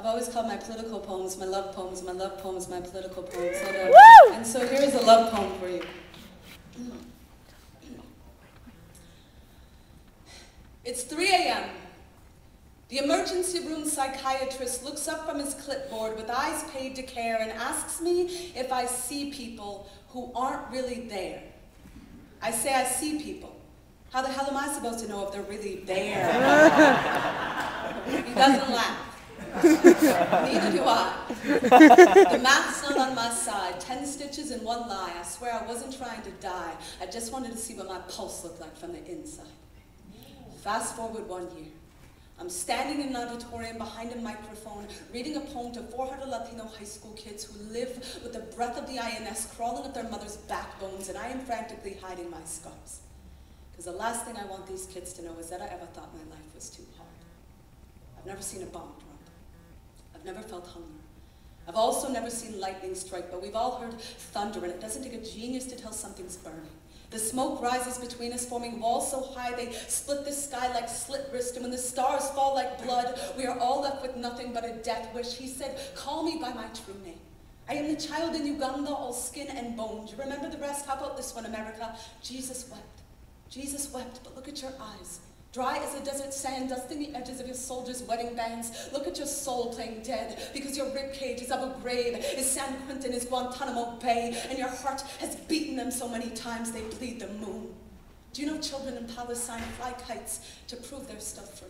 I've always called my political poems my love poems, my love poems my political poems. And so here is a love poem for you. It's 3 a.m. The emergency room psychiatrist looks up from his clipboard with eyes paid to care and asks me if I see people who aren't really there. I say I see people. How the hell am I supposed to know if they're really there? He doesn't laugh. Neither do I. The math's not on my side. 10 stitches and 1 lie. I swear I wasn't trying to die. I just wanted to see what my pulse looked like from the inside. Fast forward 1 year. I'm standing in an auditorium behind a microphone, reading a poem to 400 Latino high school kids who live with the breath of the INS crawling up their mother's backbones, and I am frantically hiding my scars. Because the last thing I want these kids to know is that I ever thought my life was too hard. I've never seen a bomb drop. I've never felt hunger. I've also never seen lightning strike, but we've all heard thunder, and it doesn't take a genius to tell something's burning. The smoke rises between us, forming walls so high they split the sky like slit wrist, and when the stars fall like blood, we are all left with nothing but a death wish. He said, call me by my true name. I am the child in Uganda, all skin and bone. Do you remember the rest? How about this one, America? Jesus wept. Jesus wept, but look at your eyes. Dry as a desert sand, dusting the edges of your soldiers' wedding bands. Look at your soul playing dead, because your ribcage is Abu Ghraib, is San Quentin, is Guantanamo Bay, and your heart has beaten them so many times they bleed the moon. Do you know children in Palestine fly kites to prove they're still free?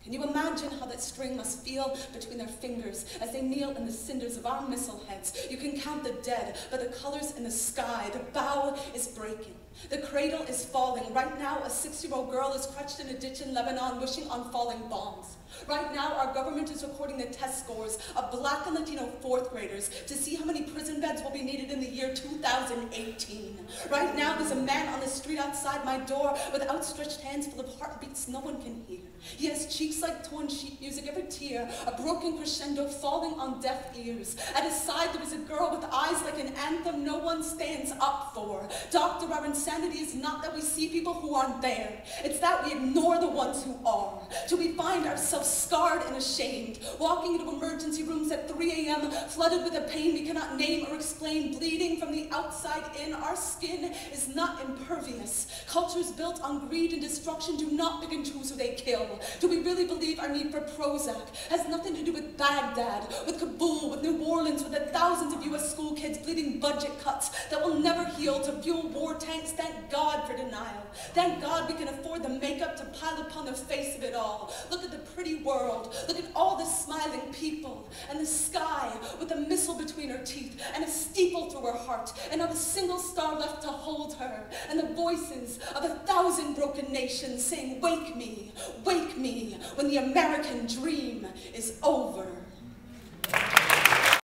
Can you imagine how that string must feel between their fingers as they kneel in the cinders of our missile heads? You can count the dead, but the colors in the sky, the bow is breaking. The cradle is falling. Right now, a 6-year-old girl is crutched in a ditch in Lebanon, wishing on falling bombs. Right now, our government is recording the test scores of Black and Latino 4th graders to see how many prison beds will be needed in the year 2018. Right now, there's a man on the street outside my door with outstretched hands full of heartbeats no one can hear. He has cheeks like torn sheet music, every tear, a broken crescendo falling on deaf ears. At his side, there is a girl with eyes like an anthem no one stands up for. Doctor, our insanity is not that we see people who aren't there. It's that we ignore the ones who are. Till we find ourselves scarred and ashamed, walking into emergency rooms at 3 a.m., flooded with a pain we cannot name or explain, bleeding from the outside in. Our skin is not impervious. Cultures built on greed and destruction do not pick and choose who they kill. Do we really believe our need for Prozac has nothing to do with Baghdad, with Kabul, with New Orleans, with the thousands of U.S. school kids bleeding budget cuts that will never heal to fuel war tanks? Thank God for denial. Thank God we can afford the makeup to pile upon the face of it all. Look at the pretty world. Look at all the smiling people and the sky with a missile between her teeth and a steeple through her heart and not a single star left to hold her, and the voices of 1,000 broken nations saying, wake me when the American dream is over.